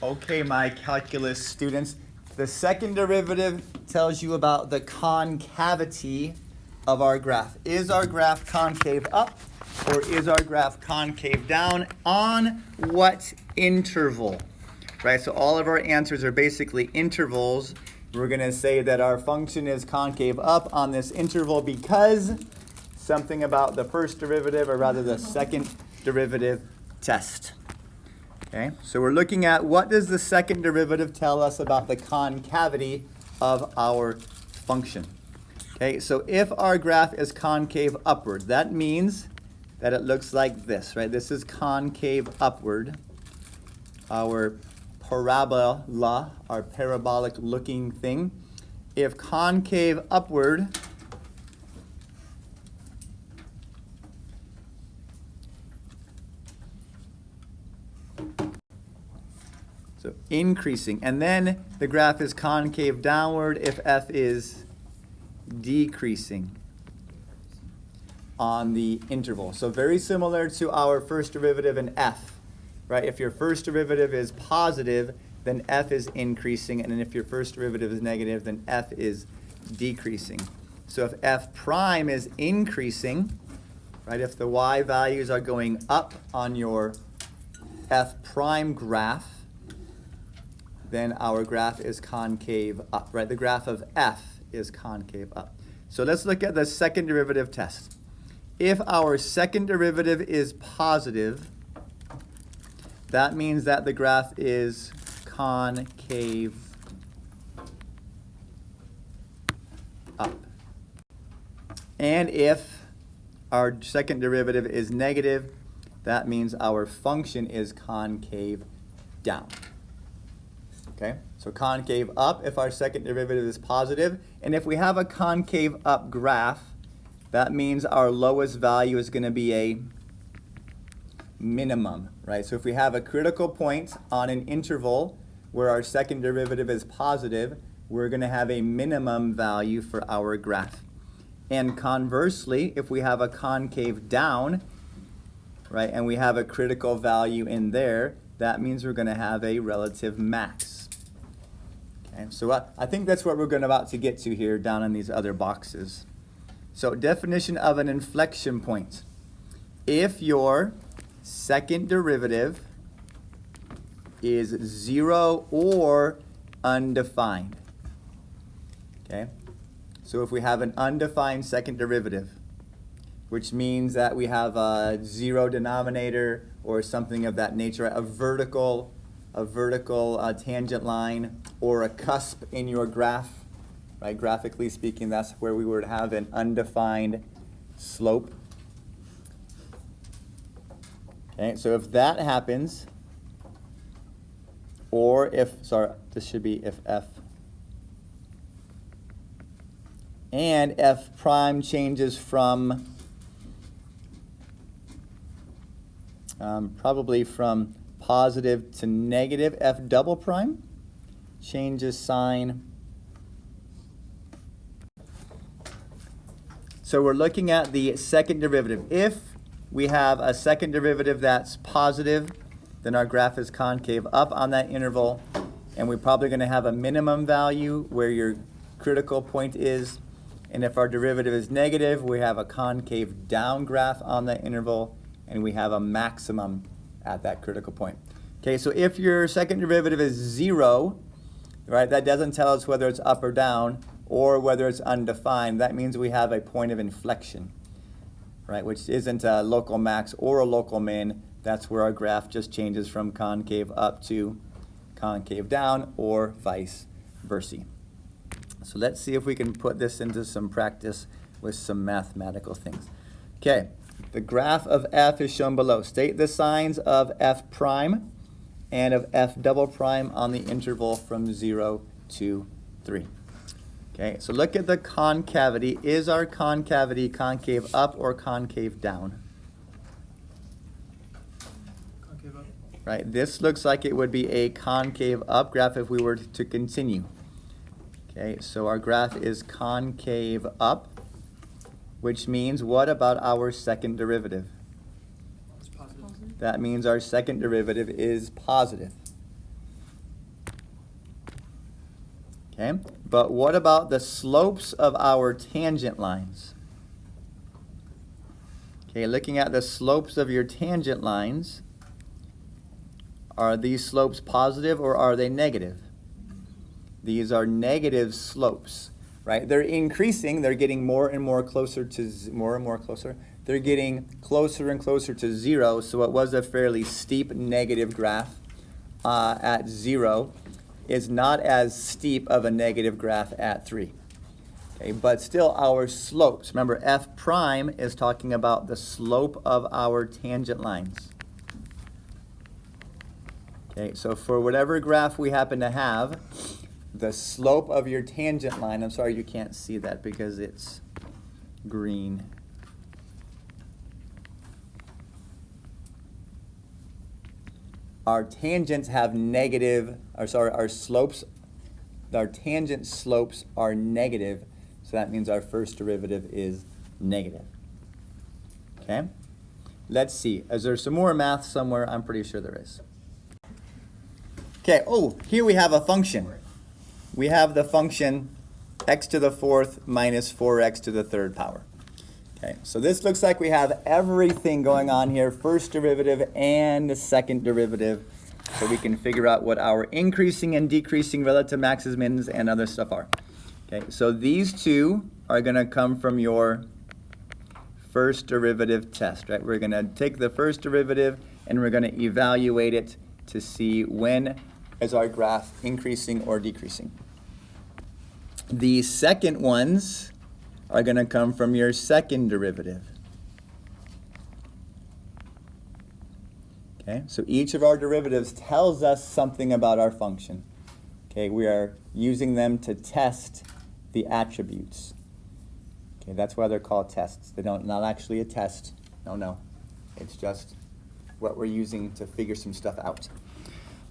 Okay, my calculus students, the second derivative tells you about the concavity of our graph. Is our graph concave up or is our graph concave down? On what interval? Right, so all of our answers are basically intervals. We're going to say that our function is concave up on this interval because something about the first derivative, or rather the second derivative test. Okay, so we're looking at what does the second derivative tell us about the concavity of our function. Okay, so if our graph is concave upward, that means that it looks like this, right? This is concave upward. Our parabola, our parabolic looking thing. If concave upward, so increasing, and then the graph is concave downward if f is decreasing on the interval. So very similar to our first derivative in f, right? If your first derivative is positive, then f is increasing, and then if your first derivative is negative, then f is decreasing. So if f prime is increasing, right, if the y values are going up on your f prime graph, then our graph is concave up, right? The graph of f is concave up. So let's look at the second derivative test. If our second derivative is positive, that means that the graph is concave up. And if our second derivative is negative, that means our function is concave down. Okay, so concave up if our second derivative is positive. And if we have a concave up graph, that means our lowest value is going to be a minimum, right? So if we have a critical point on an interval where our second derivative is positive, we're going to have a minimum value for our graph. And conversely, if we have a concave down, right, and we have a critical value in there, that means we're going to have a relative max. Okay, so I think that's what we're about to get to here down in these other boxes. So definition of an inflection point. If your second derivative is 0 or undefined. Okay? So if we have an undefined second derivative, which means that we have a 0 denominator or something of that nature, a vertical tangent line, or a cusp in your graph, right? Graphically speaking, that's where we would have an undefined slope. Okay, so if that happens, or if, sorry, this should be if f, and f prime changes from, probably from positive to negative, f double prime changes sign. So we're looking at the second derivative. If we have a second derivative that's positive, then our graph is concave up on that interval, and we're probably going to have a minimum value where your critical point is. And if our derivative is negative, we have a concave down graph on that interval, and we have a maximum at that critical point. Okay, so if your second derivative is 0, right, that doesn't tell us whether it's up or down or whether it's undefined. That means we have a point of inflection, right, which isn't a local max or a local min. That's where our graph just changes from concave up to concave down, or vice versa. So let's see if we can put this into some practice with some mathematical things. Okay, the graph of f is shown below. State the signs of f prime and of f double prime on the interval from 0 to 3. Okay, so look at the concavity. Is our concavity concave up or concave down? Concave up. Right, this looks like it would be a concave up graph if we were to continue. Okay, so our graph is concave up, which means what about our second derivative? It's positive. That means our second derivative is positive. Okay, but what about the slopes of our tangent lines? Okay, looking at the slopes of your tangent lines, are these slopes positive or are they negative? These are negative slopes, right? They're increasing, they're getting more and more closer to, more and more closer. They're getting closer and closer to 0, so it was a fairly steep negative graph at 0. Is not as steep of a negative graph at 3. Okay, but still our slopes, remember f prime is talking about the slope of our tangent lines. Okay, so for whatever graph we happen to have, the slope of your tangent line, I'm sorry you can't see that because it's green. Our tangents have negative, our slopes, our tangent slopes are negative, so that means our first derivative is negative. Okay? Let's see. Is there some more math somewhere? I'm pretty sure there is. Okay, here we have a function. We have the function x to the 4th minus 4x to the 3rd power. Okay, so this looks like we have everything going on here, first derivative and the second derivative, so we can figure out what our increasing and decreasing relative maxes, mins, and other stuff are. Okay, so these two are going to come from your first derivative test, right? We're going to take the first derivative and we're going to evaluate it to see when is our graph increasing or decreasing. The second ones are going to come from your second derivative. Okay, so each of our derivatives tells us something about our function. Okay, we are using them to test the attributes. Okay, that's why they're called tests. They don't, not actually a test. No. It's just what we're using to figure some stuff out.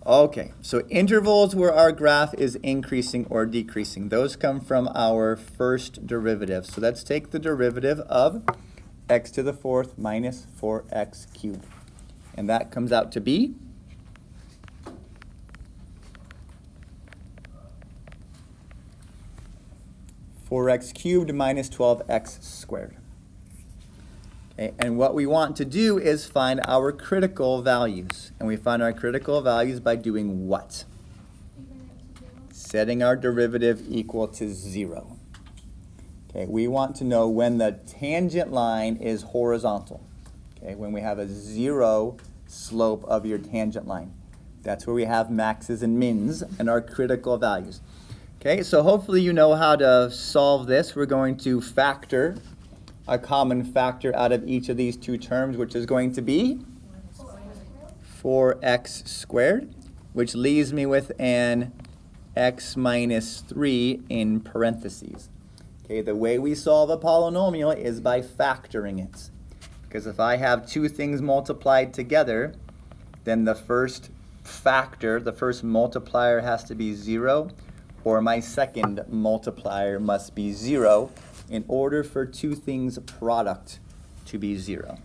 Okay, so intervals where our graph is increasing or decreasing. Those come from our first derivative. So let's take the derivative of x to the 4th minus 4x cubed. And that comes out to be 4x cubed minus 12x squared. Okay, and what we want to do is find our critical values. And we find our critical values by doing what? Setting our derivative equal to 0. Okay, we want to know when the tangent line is horizontal. Okay, when we have a 0 slope of your tangent line. That's where we have maxes and mins and our critical values. Okay, so hopefully you know how to solve this. We're going to factor a common factor out of each of these two terms, which is going to be 4x squared, which leaves me with an x minus 3 in parentheses. Okay, the way we solve a polynomial is by factoring it. Because if I have two things multiplied together, then the first factor, the first multiplier has to be 0, or my second multiplier must be 0 in order for two things product to be 0.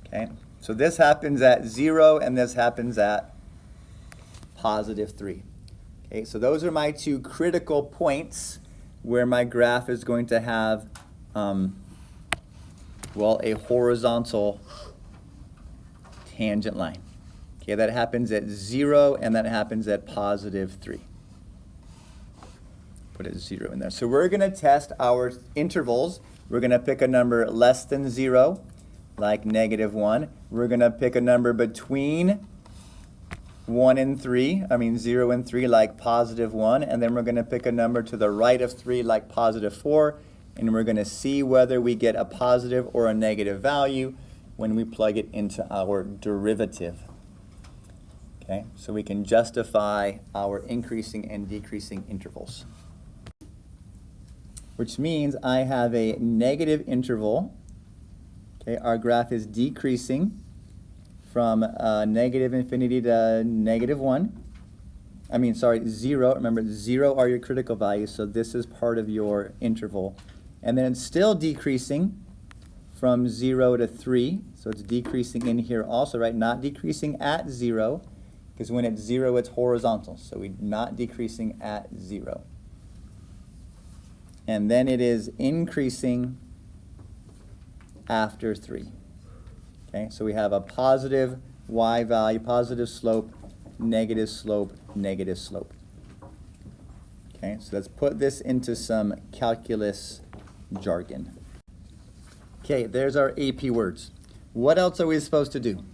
Okay, so this happens at 0 and this happens at positive 3. Okay, so those are my two critical points where my graph is going to have, a horizontal tangent line. Okay, that happens at 0 and that happens at positive 3. Put a 0 in there. So we're going to test our intervals. We're going to pick a number less than 0, like -1. We're going to pick a number between 0 and 3, like positive 1. And then we're going to pick a number to the right of 3, like positive 4. And we're going to see whether we get a positive or a negative value when we plug it into our derivative. Okay, so we can justify our increasing and decreasing intervals. Which means I have a negative interval. Okay, our graph is decreasing from negative infinity to -1. 0. Remember, 0 are your critical values, so this is part of your interval. And then it's still decreasing from 0 to 3. So it's decreasing in here also, right? Not decreasing at 0, because when it's 0, it's horizontal. So we're not decreasing at 0. and then it is increasing after 3. Okay, so we have a positive y value, positive slope, negative slope, negative slope. Okay, so let's put this into some calculus jargon. Okay, there's our AP words. What else are we supposed to do?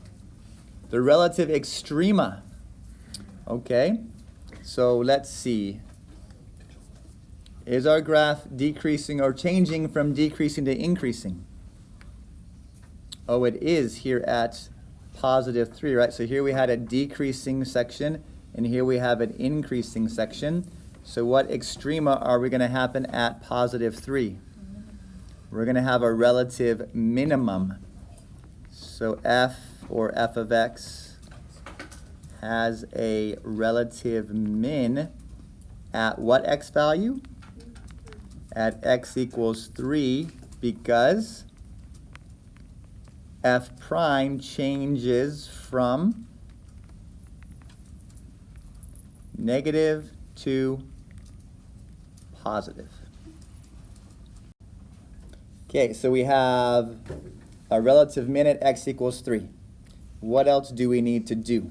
The relative extrema. Okay, so let's see. Is our graph decreasing or changing from decreasing to increasing? Oh, it is here at positive 3, right? So here we had a decreasing section, and here we have an increasing section. So what extrema are we going to happen at positive 3? We're going to have a relative minimum. So f, or f of x, has a relative min at what x value? At x equals 3, because f prime changes from negative to positive. Okay, so we have a relative min at x equals 3. What else do we need to do?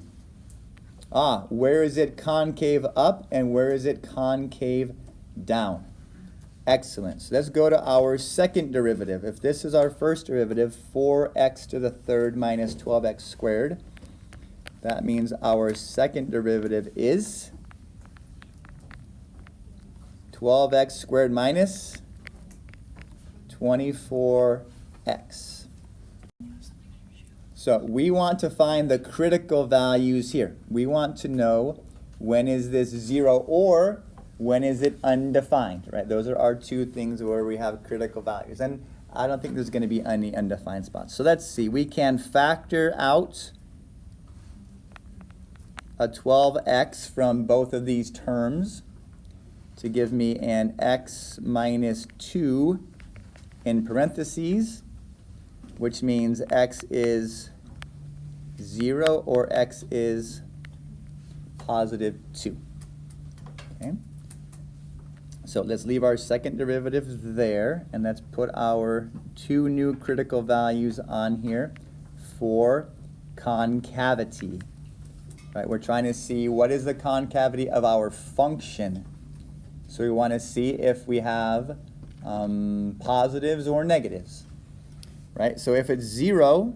Where is it concave up and where is it concave down? Excellent. So let's go to our second derivative. If this is our first derivative, 4x to the third minus 12x squared, that means our second derivative is 12x squared minus 24x. So we want to find the critical values here. We want to know when is this 0 or when is it undefined, right? Those are our two things where we have critical values. And I don't think there's going to be any undefined spots. So let's see. We can factor out a 12x from both of these terms to give me an x minus 2 in parentheses, which means x is 0 or x is positive 2. Okay? So let's leave our second derivative there, and let's put our two new critical values on here for concavity. Right, we're trying to see what is the concavity of our function. So we want to see if we have positives or negatives. Right, so if it's 0,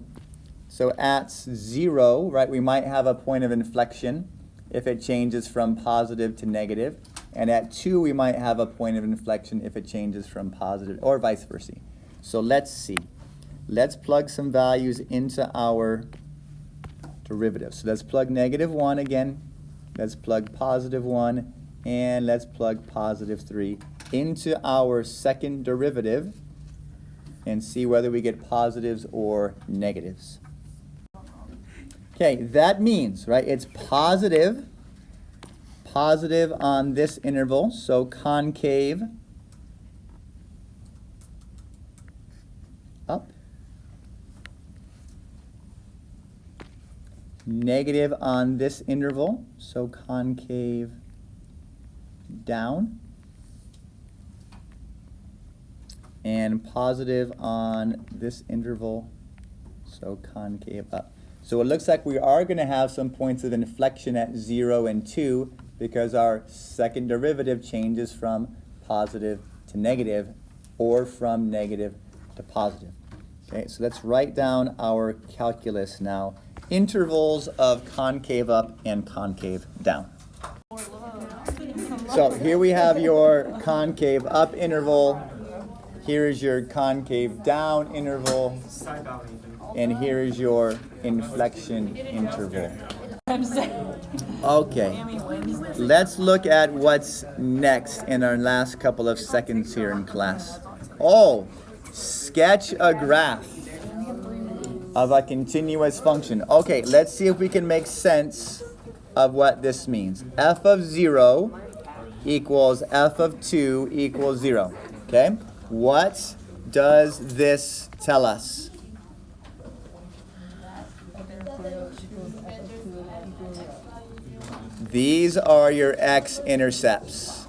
so at 0, right, we might have a point of inflection if it changes from positive to negative. And at 2, we might have a point of inflection if it changes from positive, or vice versa. So let's see. Let's plug some values into our derivative. So let's plug negative 1 again. Let's plug positive 1. And let's plug positive 3 into our second derivative and see whether we get positives or negatives. Okay, that means, right, it's positive on this interval, so concave up, negative on this interval, so concave down, and positive on this interval, so concave up. So it looks like we are going to have some points of inflection at 0 and 2 because our second derivative changes from positive to negative or from negative to positive. Okay, so let's write down our calculus now. Intervals of concave up and concave down. So here we have your concave up interval. Here is your concave down interval. And here is your inflection interval. Okay, let's look at what's next in our last couple of seconds here in class. Sketch a graph of a continuous function. Okay, let's see if we can make sense of what this means. F of 0 equals f of 2 equals 0. Okay, what does this tell us? These are your x-intercepts.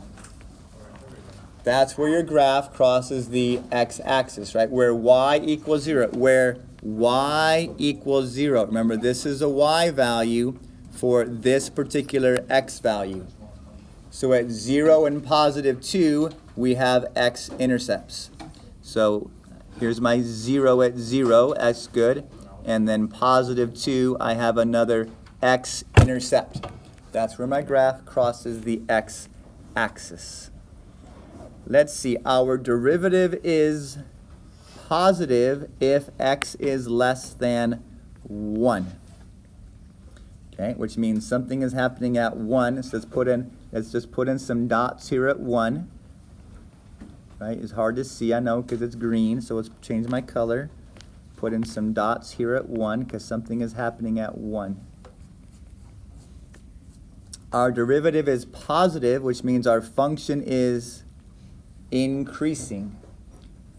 That's where your graph crosses the x-axis, right? Where y equals 0. Where y equals 0. Remember, this is a y value for this particular x value. So at 0 and positive 2, we have x-intercepts. So here's my 0 at 0, that's good. And then positive 2, I have another x-intercept. That's where my graph crosses the x-axis. Let's see, our derivative is positive if x is less than 1. Okay, which means something is happening at 1. So let's just put in some dots here at 1. Right, it's hard to see, I know, because it's green, so let's change my color. Put in some dots here at 1, because something is happening at 1. Our derivative is positive, which means our function is increasing.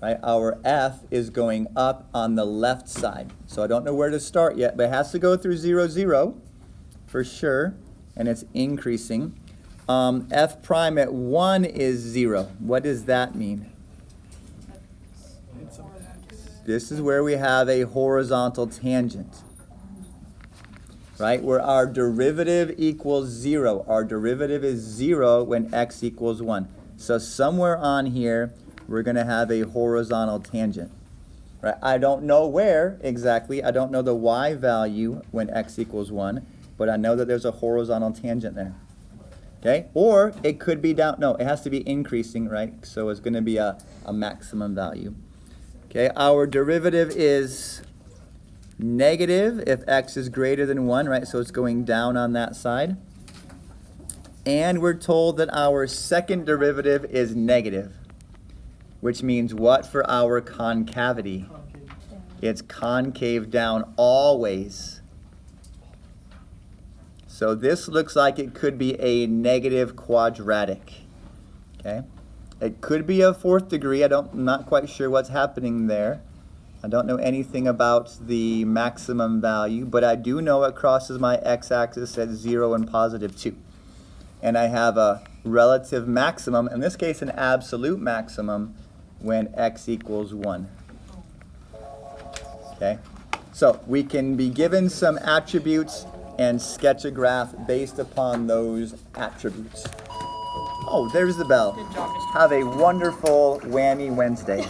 Right? Our f is going up on the left side. So I don't know where to start yet, but it has to go through 0, 0 for sure, and it's increasing. F prime at 1 is 0. What does that mean? This is where we have a horizontal tangent. Right? Where our derivative equals 0. Our derivative is 0 when x equals 1. So somewhere on here, we're going to have a horizontal tangent. Right? I don't know where exactly. I don't know the y value when x equals 1, but I know that there's a horizontal tangent there. Okay? Or it could be down. No, it has to be increasing, right? So it's going to be a maximum value. Okay? Our derivative is negative if x is greater than 1, right? So it's going down on that side. And we're told that our second derivative is negative, which means what for our concavity? It's concave down always. So this looks like it could be a negative quadratic. Okay? It could be a 4th degree. I'm not quite sure what's happening there. I don't know anything about the maximum value, but I do know it crosses my x-axis at 0 and positive 2. And I have a relative maximum, in this case an absolute maximum, when x equals 1. Okay? So we can be given some attributes and sketch a graph based upon those attributes. Oh, there's the bell. Have a wonderful Whammy Wednesday.